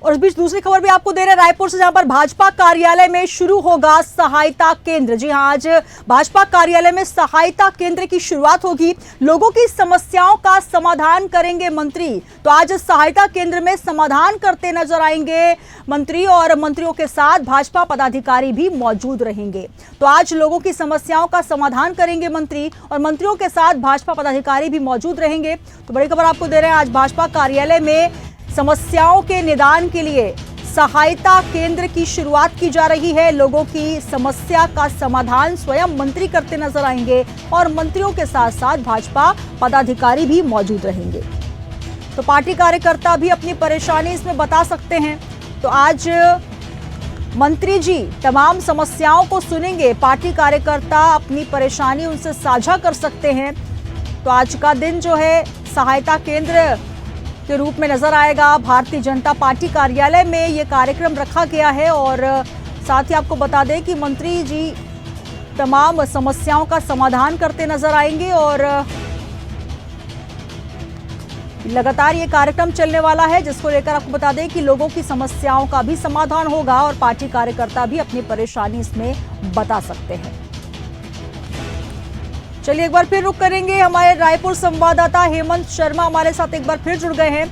और इस बीच दूसरी खबर भी आपको दे रहे हैं रायपुर से, जहां पर भाजपा कार्यालय में शुरू होगा सहायता केंद्र। जी हां, आज भाजपा कार्यालय में सहायता केंद्र की शुरुआत होगी। लोगों की समस्याओं का समाधान करेंगे मंत्री। तो आज सहायता केंद्र में समाधान करते नजर आएंगे मंत्री, और मंत्रियों के साथ भाजपा पदाधिकारी भी मौजूद रहेंगे। तो आज लोगों की समस्याओं का समाधान करेंगे मंत्री, और मंत्रियों के साथ भाजपा पदाधिकारी भी मौजूद रहेंगे। तो बड़ी खबर आपको दे रहे हैं, आज भाजपा कार्यालय में समस्याओं के निदान के लिए सहायता केंद्र की शुरुआत की जा रही है। लोगों की समस्या का समाधान स्वयं मंत्री करते नजर आएंगे, और मंत्रियों के साथ साथ भाजपा पदाधिकारी भी मौजूद रहेंगे। तो पार्टी कार्यकर्ता भी अपनी परेशानी इसमें बता सकते हैं। तो आज मंत्री जी तमाम समस्याओं को सुनेंगे, पार्टी कार्यकर्ता अपनी परेशानी उनसे साझा कर सकते हैं। तो आज का दिन जो है सहायता केंद्र के रूप में नजर आएगा। भारतीय जनता पार्टी कार्यालय में ये कार्यक्रम रखा गया है, और साथ ही आपको बता दें कि मंत्री जी तमाम समस्याओं का समाधान करते नजर आएंगे, और लगातार ये कार्यक्रम चलने वाला है, जिसको लेकर आपको बता दें कि लोगों की समस्याओं का भी समाधान होगा, और पार्टी कार्यकर्ता भी अपनी परेशानी इसमें बता सकते हैं। चलिए एक बार फिर रुक करेंगे, हमारे रायपुर संवाददाता हेमंत शर्मा हमारे साथ एक बार फिर जुड़ गए हैं।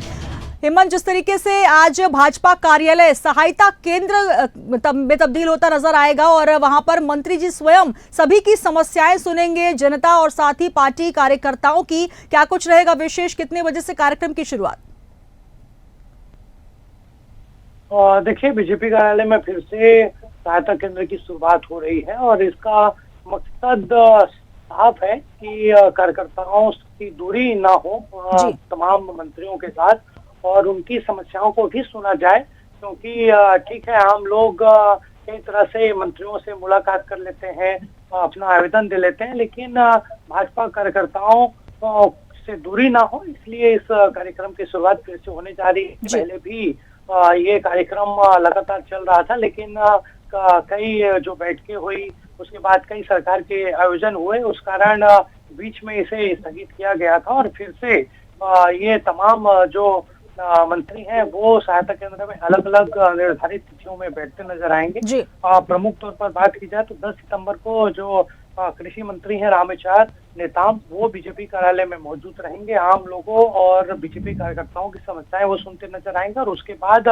हेमंत, जिस तरीके से आज भाजपा कार्यालय सहायता केंद्र में तब्दील होता नजर आएगा, और वहां पर मंत्री जी स्वयं सभी की समस्याएं सुनेंगे, जनता और साथ ही पार्टी कार्यकर्ताओं की, क्या कुछ रहेगा विशेष? कितने बजे से कार्यक्रम की शुरुआत? देखिए, बीजेपी कार्यालय में फिर से सहायता केंद्र की शुरुआत हो रही है, और इसका मकसद साफ है कि कार्यकर्ताओं की दूरी ना हो तमाम मंत्रियों के साथ, और उनकी समस्याओं को भी सुना जाए। क्योंकि ठीक है, हम लोग कई तरह से मंत्रियों से मुलाकात कर लेते हैं, अपना आवेदन दे लेते हैं, लेकिन भाजपा कार्यकर्ताओं से दूरी ना हो, इसलिए इस कार्यक्रम की शुरुआत फिर से होने जा रही है। पहले भी ये कार्यक्रम लगातार चल रहा था, लेकिन कई जो बैठकें हुई, उसके बाद कई सरकार के आयोजन हुए, उस कारण बीच में इसे स्थगित किया गया था, और फिर से ये तमाम जो मंत्री हैं वो सहायता केंद्र में अलग अलग निर्धारित तिथियों में बैठते नजर आएंगे। प्रमुख तौर पर बात की जाए तो 10 सितंबर को जो कृषि मंत्री हैं रामेश्वर नेताम, वो बीजेपी कार्यालय में मौजूद रहेंगे। आम लोगों और बीजेपी कार्यकर्ताओं की समस्याएं वो सुनते नजर आएंगे, और उसके बाद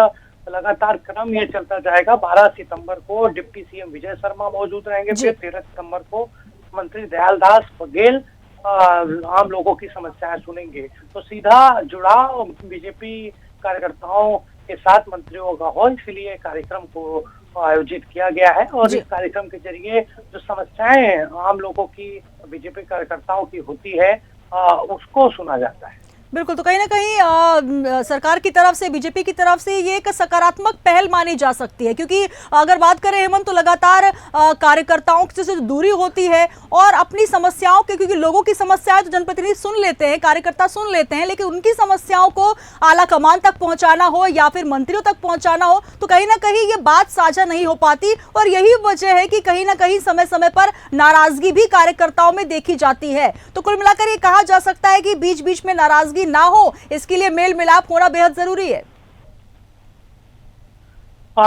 लगातार क्रम ये चलता जाएगा। 12 सितंबर को डिप्टी सीएम विजय शर्मा मौजूद रहेंगे, फिर 13 सितंबर को मंत्री दयालदास बघेल आम लोगों की समस्याएं सुनेंगे। तो सीधा जुड़ाव बीजेपी कार्यकर्ताओं के साथ मंत्रियों का हो, इसलिए कार्यक्रम को आयोजित किया गया है, और इस कार्यक्रम के जरिए जो समस्याएं आम लोगों की, बीजेपी कार्यकर्ताओं की होती है, उसको सुना जाता है। बिल्कुल, तो कहीं ना कहीं सरकार की तरफ से, बीजेपी की तरफ से ये एक सकारात्मक पहल मानी जा सकती है, क्योंकि अगर बात करें हेमंत, तो लगातार कार्यकर्ताओं से दूरी होती है, और अपनी समस्याओं के, क्योंकि लोगों की समस्याएं तो जनप्रतिनिधि सुन लेते हैं, कार्यकर्ता सुन लेते हैं, लेकिन उनकी समस्याओं को आला कमान तक पहुंचाना हो या फिर मंत्रियों तक पहुंचाना हो, तो कहीं ना कहीं ये बात साझा नहीं हो पाती, और यही वजह है कि कहीं ना कहीं समय समय पर नाराजगी भी कार्यकर्ताओं में देखी जाती है। तो कुल मिलाकर ये कहा जा सकता है कि बीच बीच में नाराजगी ना हो, इसके लिए मेल मिलाप होना बेहद जरूरी है।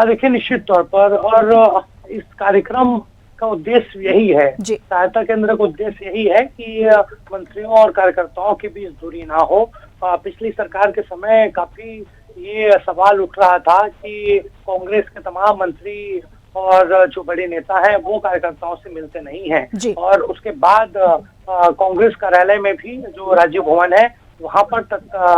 देखिए, निश्चित तौर पर, और इस कार्यक्रम का उद्देश्य यही है, सहायता केंद्र का उद्देश्य यही है कि मंत्रियों और कार्यकर्ताओं के बीच दूरी ना हो। पिछली सरकार के समय काफी ये सवाल उठ रहा था कि कांग्रेस के तमाम मंत्री और जो बड़े नेता हैं वो कार्यकर्ताओं से मिलते नहीं हैं, और उसके बाद कांग्रेस कार्यालय में भी जो राजीव भवन है, वहां पर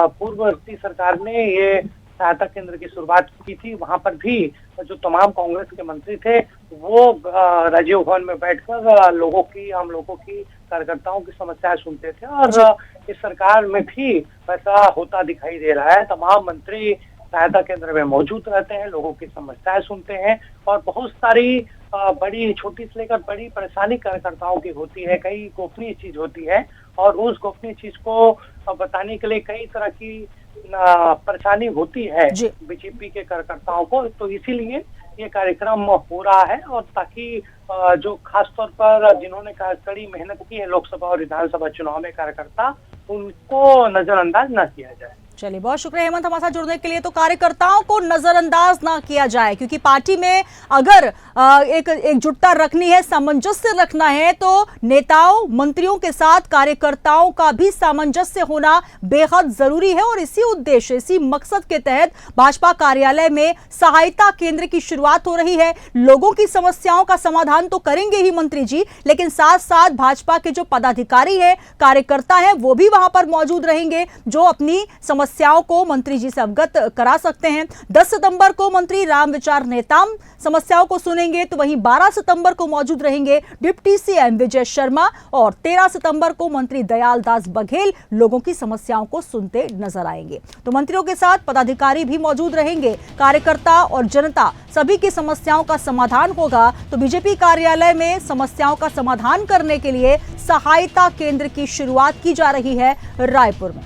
पूर्ववर्ती सरकार ने ये सहायता केंद्र की शुरुआत की थी। वहां पर भी जो तमाम कांग्रेस के मंत्री थे वो राजीव भवन में बैठकर आम लोगों की, कार्यकर्ताओं की समस्याएं सुनते थे, और इस सरकार में भी ऐसा होता दिखाई दे रहा है। तमाम मंत्री सहायता केंद्र में मौजूद रहते हैं, लोगों की समस्याएं सुनते हैं, और बहुत सारी बड़ी, छोटी से लेकर बड़ी परेशानी कार्यकर्ताओं की होती है, कई गोपनीय चीज होती है, और उस गोपनीय चीज को बताने के लिए कई तरह की परेशानी होती है बीजेपी के कार्यकर्ताओं को। तो इसीलिए ये कार्यक्रम हो रहा है, और ताकि जो खास तौर पर जिन्होंने कड़ी मेहनत की है लोकसभा और विधानसभा चुनाव में कार्यकर्ता, उनको नजरअंदाज न किया जाए। चलिए, बहुत शुक्रिया हेमंत हमारे साथ जुड़ने के लिए। तो कार्यकर्ताओं को नजरअंदाज ना किया जाए, क्योंकि पार्टी में अगर एक एकजुटता रखनी है, सामंजस्य रखना है, तो नेताओं मंत्रियों के साथ कार्यकर्ताओं का भी सामंजस्य होना बेहद जरूरी है। और इसी उद्देश्य, इसी मकसद के तहत भाजपा कार्यालय में सहायता केंद्र की शुरुआत हो रही है। लोगों की समस्याओं का समाधान तो करेंगे ही मंत्री जी, लेकिन साथ साथ भाजपा के जो पदाधिकारी हैं, कार्यकर्ता हैं, वो भी वहां पर मौजूद रहेंगे, जो अपनी समस्याओं को मंत्री जी से अवगत करा सकते हैं। 10 सितंबर को मंत्री रामविचार नेताम समस्याओं को सुनेंगे, तो वहीं 12 सितंबर को मौजूद रहेंगे डिप्टी सीएम विजय शर्मा, और 13 सितंबर को मंत्री दयाल दास बघेल लोगों की समस्याओं को सुनते नजर आएंगे। तो मंत्रियों के साथ पदाधिकारी भी मौजूद रहेंगे, कार्यकर्ता और जनता सभी की समस्याओं का समाधान होगा। तो बीजेपी कार्यालय में समस्याओं का समाधान करने के लिए सहायता केंद्र की शुरुआत की जा रही है रायपुर में।